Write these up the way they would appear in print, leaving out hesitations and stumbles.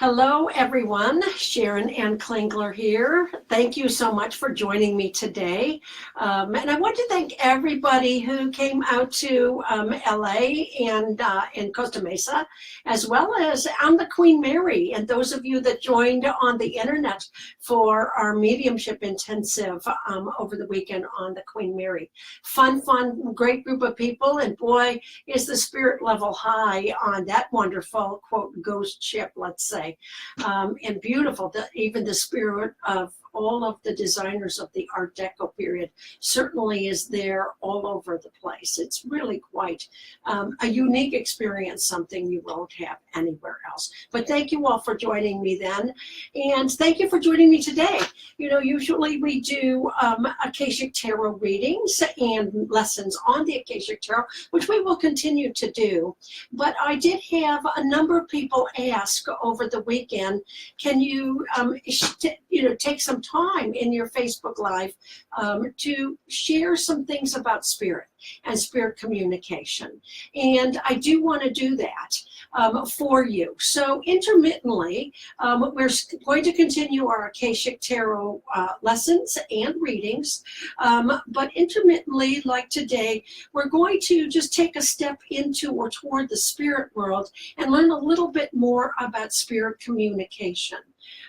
Hello, everyone. Sharon Ann Klingler here. Thank you so much for joining me today. And I want to thank everybody who came out to LA and in Costa Mesa, as well as on the Queen Mary, and those of you that joined on the internet for our mediumship intensive over the weekend on the Queen Mary. Fun, great group of people, and boy, is the spirit level high on that wonderful, quote, ghost ship, let's say. And beautiful, even the spirit of all of the designers of the Art Deco period certainly is there all over the place. It's really quite a unique experience, something you won't have anywhere else. But thank you all for joining me then, and thank you for joining me today. You know, usually we do Akashic Tarot readings and lessons on the Akashic Tarot, which we will continue to do. But I did have a number of people ask over the weekend, can you, take some time in your Facebook Live to share some things about spirit and spirit communication. And I do want to do that for you. So intermittently, we're going to continue our Akashic Tarot lessons and readings. But intermittently, like today, we're going to just take a step into or toward the spirit world and learn a little bit more about spirit communication.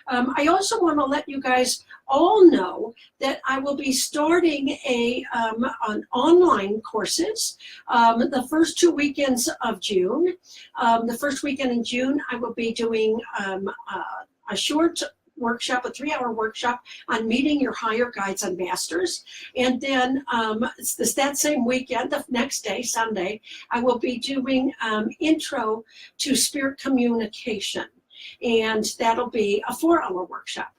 I also want to let you guys all know that I will be starting an online courses the first 2 weekends of June. The first weekend in June, I will be doing a short workshop, a 3-hour workshop on meeting your higher guides and masters. And then that same weekend, the next day, Sunday, I will be doing intro to spirit communication. And that'll be a 4-hour workshop.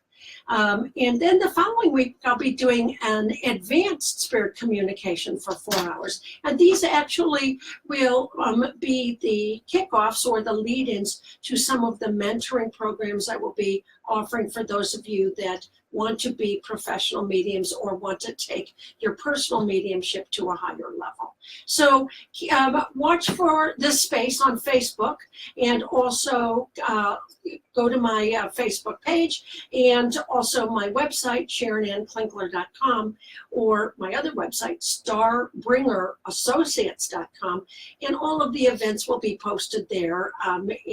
And then the following week, I'll be doing an advanced spirit communication for 4 hours. And these actually will be the kickoffs or the lead-ins to some of the mentoring programs I will be offering for those of you that want to be professional mediums or want to take your personal mediumship to a higher level. So watch for this space on Facebook, and also go to my Facebook page, and also my website, SharonAnnKlinkler.com, or my other website, StarbringerAssociates.com, and all of the events will be posted there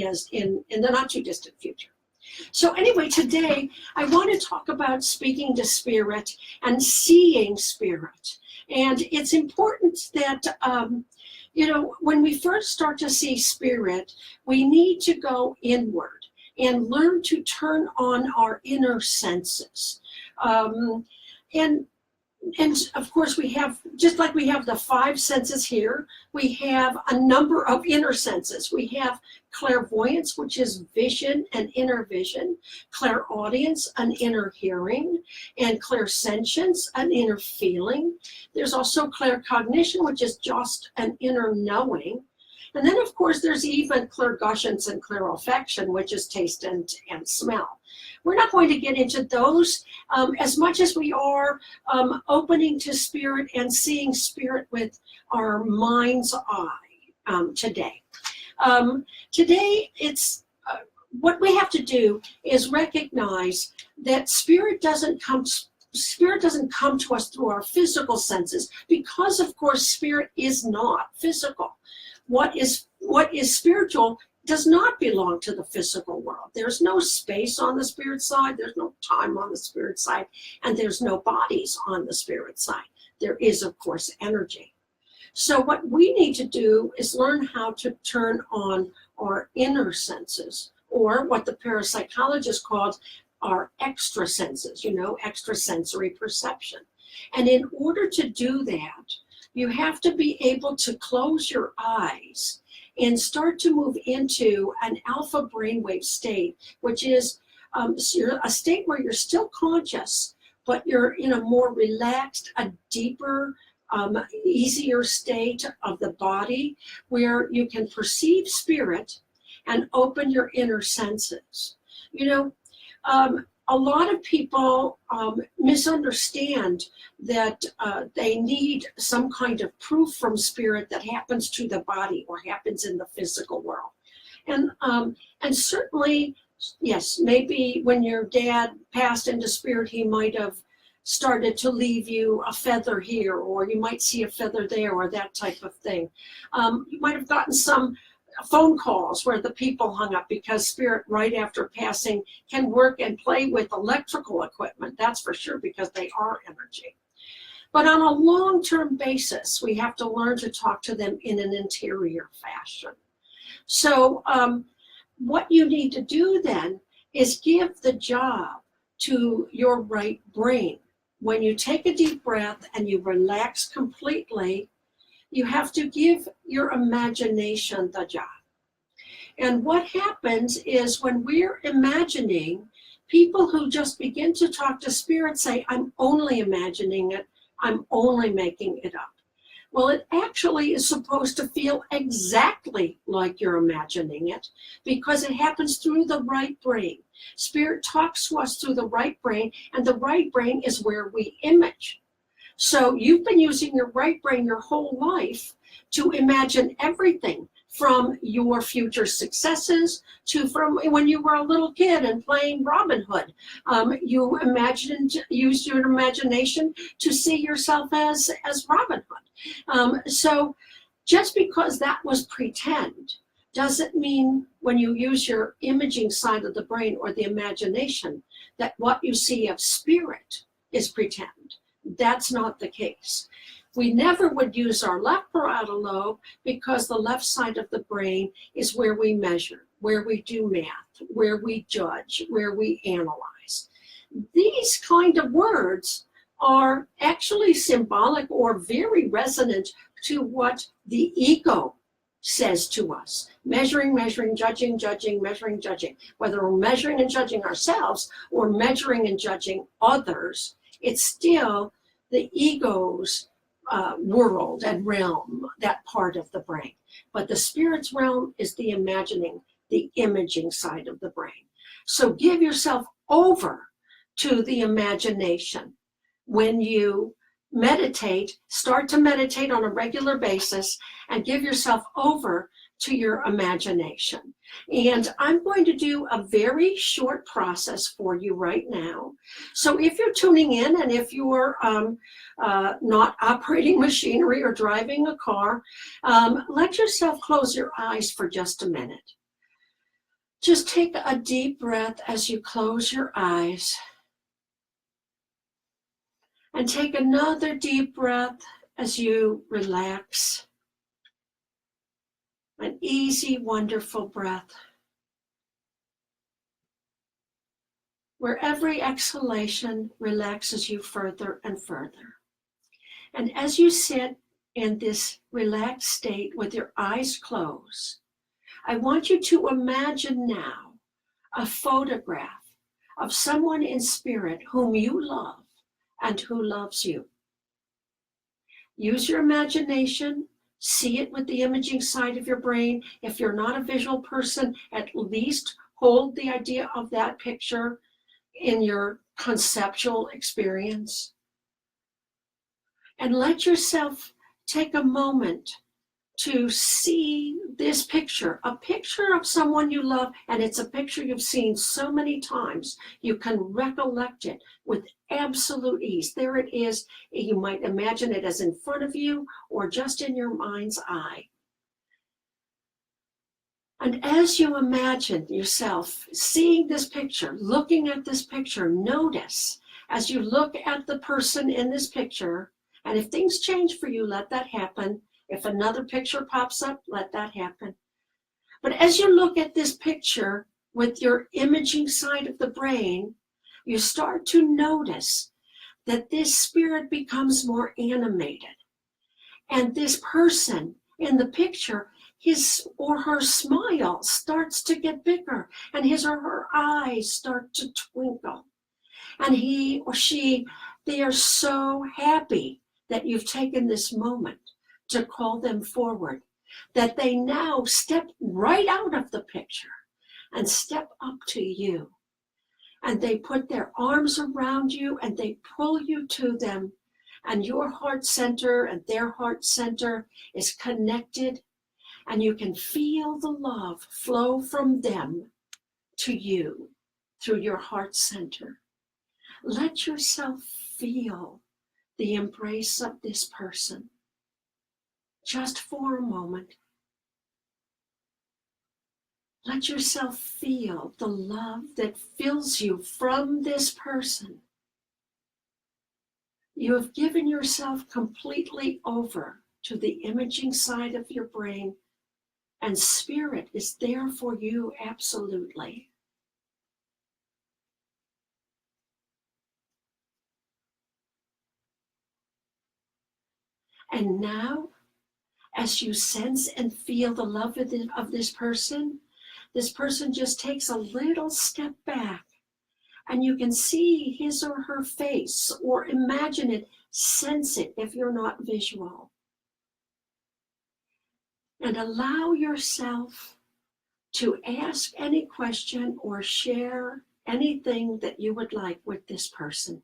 as in the not too distant future. So anyway, today I want to talk about speaking to spirit and seeing spirit. And it's important that, when we first start to see spirit, we need to go inward and learn to turn on our inner senses. And of course, we have, just like we have the 5 senses here, we have a number of inner senses. We have clairvoyance, which is vision and inner vision, clairaudience, an inner hearing, and clairsentience, an inner feeling. There's also claircognition, which is just an inner knowing. And then, of course, there's even clairguscience and clairolfaction, which is taste and smell. We're not going to get into those as much as we are opening to spirit and seeing spirit with our mind's eye today. Today, it's what we have to do is recognize that spirit doesn't come to us through our physical senses, because, of course, spirit is not physical. What is spiritual does not belong to the physical world. There's no space on the spirit side, there's no time on the spirit side, and there's no bodies on the spirit side. There is, of course, energy. So what we need to do is learn how to turn on our inner senses, or what the parapsychologists called our extra senses, extrasensory perception. And in order to do that, you have to be able to close your eyes and start to move into an alpha brainwave state, which is a state where you're still conscious, but you're in a more relaxed, a deeper, easier state of the body, where you can perceive spirit and open your inner senses. A lot of people misunderstand that they need some kind of proof from spirit that happens to the body or happens in the physical world. And certainly Yes, maybe when your dad passed into spirit, he might have started to leave you a feather here, or you might see a feather there, or that type of thing. You might have gotten some phone calls where the people hung up, because spirit right after passing can work and play with electrical equipment, that's for sure, because they are energy. But on a long-term basis, we have to learn to talk to them in an interior fashion. So what you need to do then is give the job to your right brain. When you take a deep breath and you relax completely, you have to give your imagination the job. And what happens is, when we're imagining, people who just begin to talk to spirit say, I'm only imagining it, I'm only making it up. Well, it actually is supposed to feel exactly like you're imagining it, because it happens through the right brain. Spirit talks to us through the right brain, and the right brain is where we image. So you've been using your right brain your whole life to imagine everything, from your future successes to from when you were a little kid and playing Robin Hood. You used your imagination to see yourself as Robin Hood. So just because that was pretend doesn't mean, when you use your imaging side of the brain or the imagination, that what you see of spirit is pretend. That's not the case. We never would use our left parietal lobe, because the left side of the brain is where we measure, where we do math, where we judge, where we analyze. These kind of words are actually symbolic or very resonant to what the ego says to us. Measuring, measuring, judging, judging, measuring, judging. Whether we're measuring and judging ourselves or measuring and judging others, it's still the ego's world and realm, that part of the brain. But the spirit's realm is the imagining, the imaging side of the brain. So give yourself over to the imagination. When you meditate, start to meditate on a regular basis and give yourself over to your imagination. And I'm going to do a very short process for you right now. So if you're tuning in, and if you're not operating machinery or driving a car, let yourself close your eyes for just a minute. Just take a deep breath as you close your eyes. And take another deep breath as you relax. An easy, wonderful breath, where every exhalation relaxes you further and further. And as you sit in this relaxed state with your eyes closed, I want you to imagine now a photograph of someone in spirit whom you love and who loves you. Use your imagination. See it with the imaging side of your brain. If you're not a visual person, at least hold the idea of that picture in your conceptual experience. And let yourself take a moment to see this picture, a picture of someone you love, and it's a picture you've seen so many times, you can recollect it with absolute ease. There it is. You might imagine it as in front of you or just in your mind's eye. And as you imagine yourself seeing this picture, looking at this picture, notice as you look at the person in this picture, and if things change for you, let that happen. If another picture pops up, let that happen. But as you look at this picture with your imaging side of the brain, you start to notice that this spirit becomes more animated. And this person in the picture, his or her smile starts to get bigger, and his or her eyes start to twinkle. And he or she, they are so happy that you've taken this moment to call them forward, that they now step right out of the picture and step up to you. And they put their arms around you and they pull you to them. And your heart center and their heart center is connected. And you can feel the love flow from them to you through your heart center. Let yourself feel the embrace of this person just for a moment. Let yourself feel the love that fills you from this person. You have given yourself completely over to the imaging side of your brain, and spirit is there for you absolutely. And now, as you sense and feel the love of this person just takes a little step back, and you can see his or her face, or imagine it, sense it if you're not visual. And allow yourself to ask any question or share anything that you would like with this person.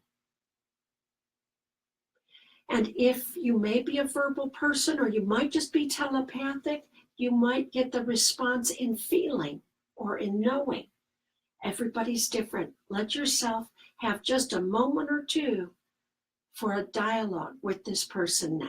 And if you may be a verbal person, or you might just be telepathic, you might get the response in feeling or in knowing. Everybody's different. Let yourself have just a moment or two for a dialogue with this person now.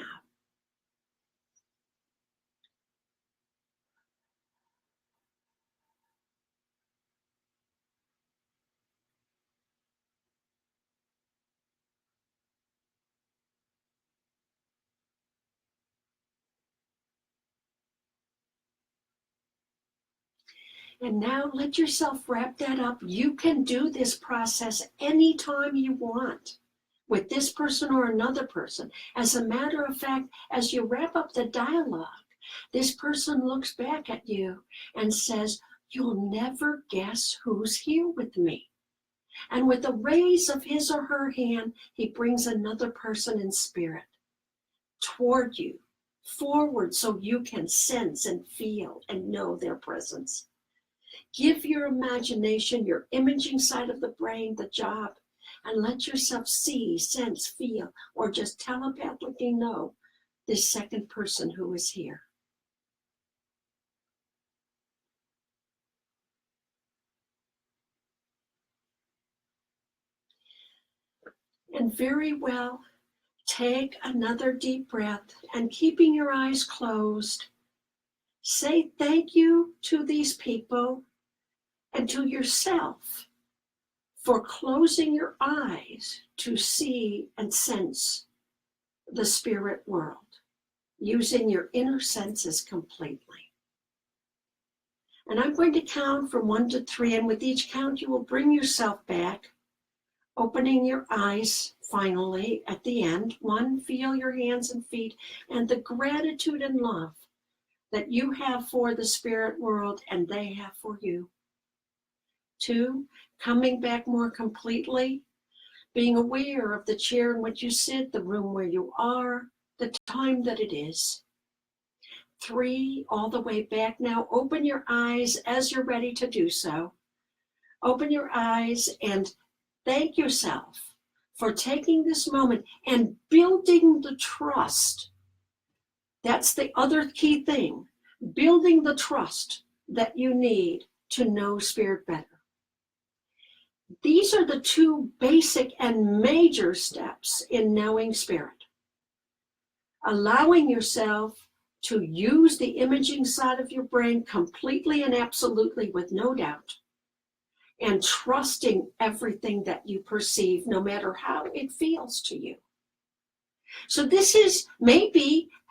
And now let yourself wrap that up. You can do this process anytime you want with this person or another person. As a matter of fact, as you wrap up the dialogue, this person looks back at you and says, "You'll never guess who's here with me." And with a raise of his or her hand, he brings another person in spirit toward you, forward, so you can sense and feel and know their presence. Give your imagination, your imaging side of the brain, the job, and let yourself see, sense, feel, or just telepathically know this second person who is here. And very well, take another deep breath, and keeping your eyes closed, say thank you to these people and to yourself for closing your eyes to see and sense the spirit world, using your inner senses completely. And I'm going to count from 1 to 3, and with each count you will bring yourself back, opening your eyes finally at the end. 1, feel your hands and feet and the gratitude and love that you have for the spirit world and they have for you. 2, coming back more completely, being aware of the chair in which you sit, the room where you are, the time that it is. 3, all the way back now, open your eyes as you're ready to do so. Open your eyes and thank yourself for taking this moment and building the trust. That's the other key thing, building the trust that you need to know spirit better. These are the 2 basic and major steps in knowing spirit. Allowing yourself to use the imaging side of your brain completely and absolutely with no doubt, and trusting everything that you perceive, no matter how it feels to you. So this may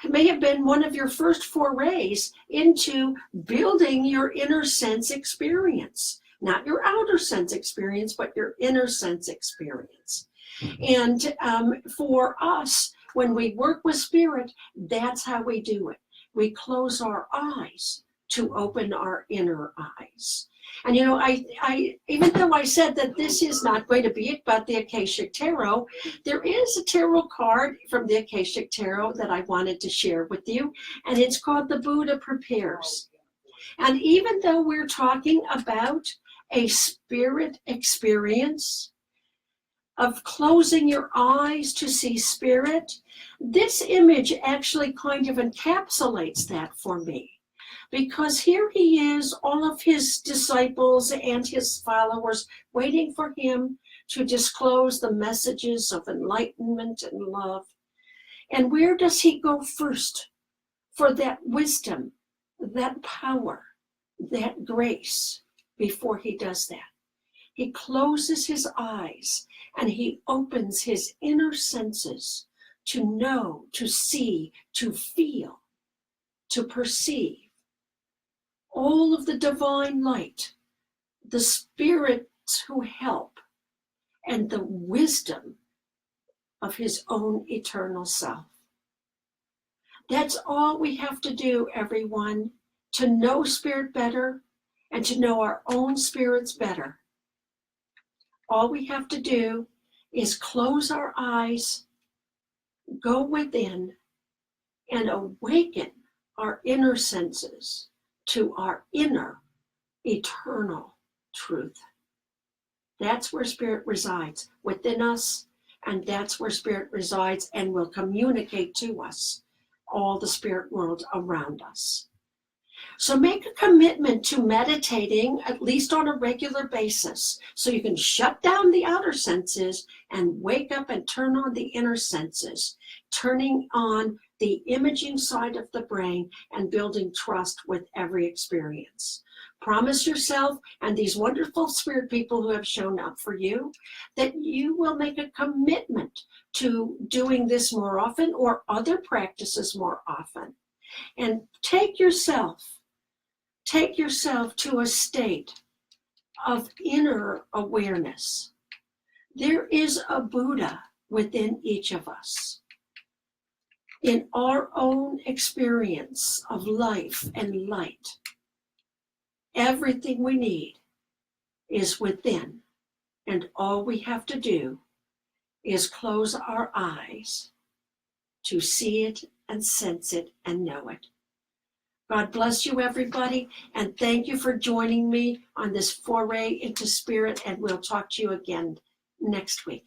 have been one of your first forays into building your inner sense experience. Not your outer sense experience, but your inner sense experience. And for us, when we work with spirit, that's how we do it. We close our eyes to open our inner eyes. And you know, I even though I said that this is not going to be about the Akashic Tarot, there is a tarot card from the Akashic Tarot that I wanted to share with you, and it's called The Buddha Prepares. And even though we're talking about a spirit experience of closing your eyes to see spirit, this image actually kind of encapsulates that for me. because here he is, all of his disciples and his followers waiting for him to disclose the messages of enlightenment and love. And where does he go first for that wisdom, that power, that grace before he does that? He closes his eyes and he opens his inner senses to know, to see, to feel, to perceive all of the divine light, the spirits who help, and the wisdom of his own eternal self. That's all we have to do, everyone, to know spirit better and to know our own spirits better. All we have to do is close our eyes, go within, and awaken our inner senses to our inner eternal truth. That's where spirit resides, within us, and that's where spirit resides and will communicate to us, all the spirit world around us. So make a commitment to meditating at least on a regular basis so you can shut down the outer senses and wake up and turn on the inner senses, turning on the imaging side of the brain and building trust with every experience. Promise yourself and these wonderful spirit people who have shown up for you that you will make a commitment to doing this more often or other practices more often. And take yourself to a state of inner awareness. There is a Buddha within each of us. In our own experience of life and light, everything we need is within, and all we have to do is close our eyes to see it and sense it and know it. God bless you, everybody, and thank you for joining me on this foray into spirit, and we'll talk to you again next week.